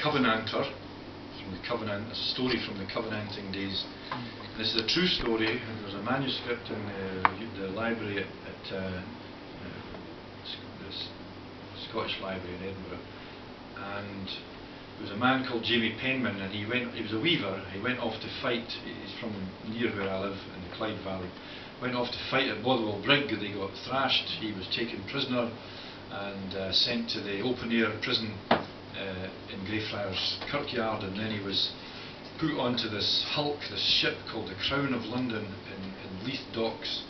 Covenanter, it's a story from the Covenanting days. This is a true story. There's a manuscript in the library at the Scottish Library in Edinburgh, and there was a man called Jamie Penman, and he was a weaver. He went off to fight. He's from near where I live in the Clyde Valley. Went off to fight at Bothwell Brig. They got thrashed. He was taken prisoner and sent to the open air prison in Greyfriars Kirkyard, and then he was put onto this hulk, this ship called the Crown of London in Leith Docks.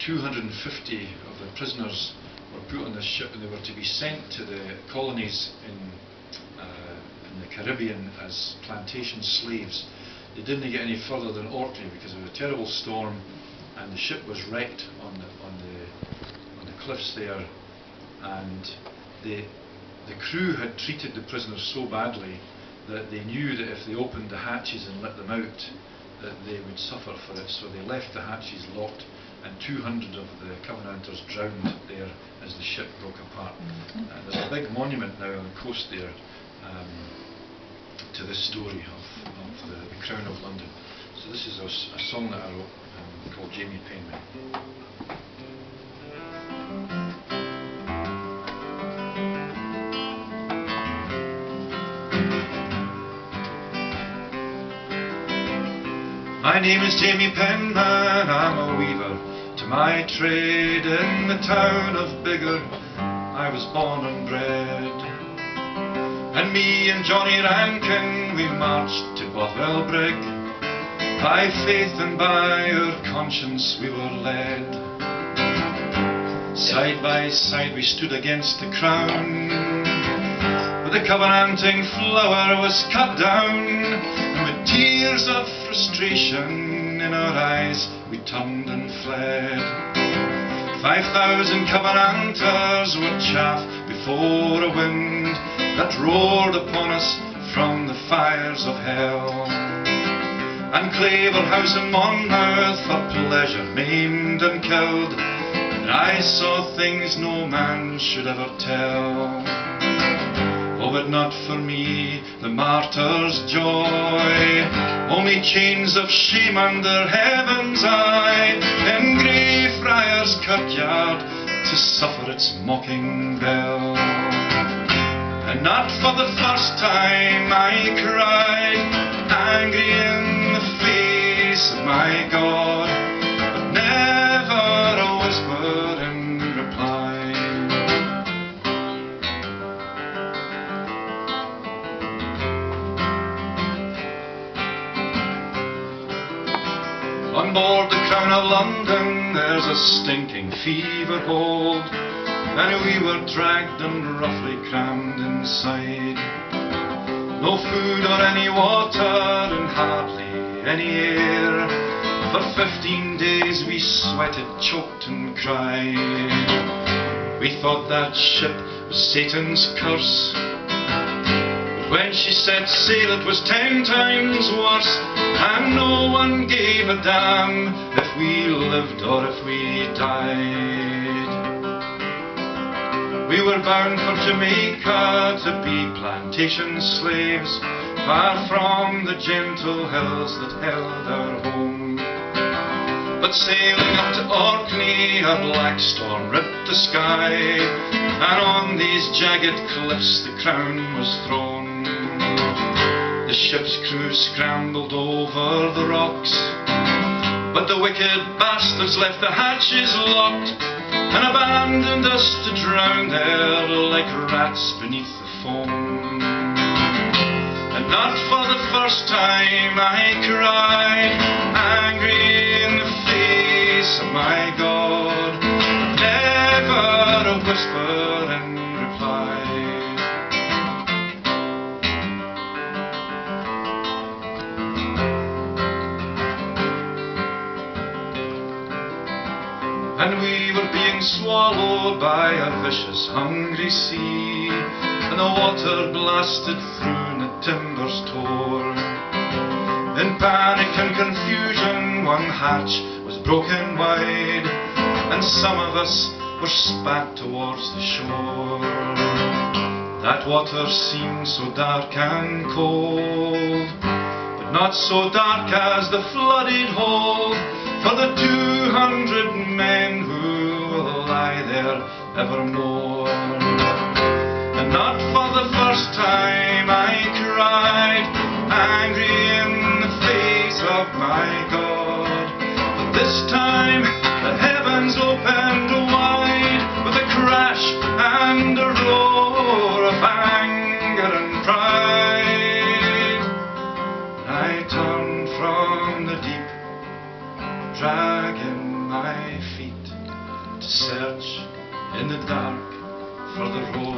250 of the prisoners were put on this ship, and they were to be sent to the colonies in the Caribbean as plantation slaves. They didn't get any further than Orkney because of a terrible storm, and the ship was wrecked on the cliffs there, and the crew had treated the prisoners so badly that they knew that if they opened the hatches and let them out, that they would suffer for it. So they left the hatches locked, and 200 of the Covenanters drowned there as the ship broke apart. There's a big monument now on the coast there to this story of the Crown of London. So this is a song that I wrote called Jamie Penman. My name is Jamie Penman, I'm a weaver to my trade in the town of Biggar. I was born and bred, and me and Johnny Rankin, we marched to Bothwell Brig. By faith and by our conscience we were led. Side by side we stood against the crown, but the Covenanting flower was cut down, and with tears of frustration in our eyes we turned and fled. 5,000 Covenanters were chaff before a wind that roared upon us from the fires of hell. And Claverhouse and Monmouth for pleasure maimed and killed, and I saw things no man should ever tell. Oh, but not for me, the martyr's joy, only chains of shame under heaven's eye, in Greyfriars Kirkyard to suffer its mocking bell. And not for the first time I cried, angry in the face of my God, but never a whisper in reply. On board the Crown of London there's a stinking fever hold, and we were dragged and roughly crammed inside. No food or any water and hardly any air. For 15 days we sweated, choked and cried. We thought that ship was Satan's curse, but when she set sail it was 10 times worse, and no one gave a damn if we lived or if we died. We were bound for Jamaica to be plantation slaves, far from the gentle hills that held our home. But sailing up to Orkney, a black storm ripped the sky, and on these jagged cliffs the crown was thrown. The ship's crew scrambled over the rocks, but the wicked bastards left the hatches locked, and abandoned us to drown there like rats beneath the foam. And not for the first time I cried, angry in the face of my God, never a whisper in reply. And we were being swallowed by a vicious, hungry sea, and the water blasted through and the timbers tore. In panic and confusion, one hatch was broken wide, and some of us were spat towards the shore. That water seemed so dark and cold, but not so dark as the flooded hold, for the 200 men who will lie there evermore. And not for the first time I cried, angry in the face of my God. But this time the heavens opened wide with a crash and a roar of anger and pride. I turned from the deep, dragging my feet to search in the dark for the road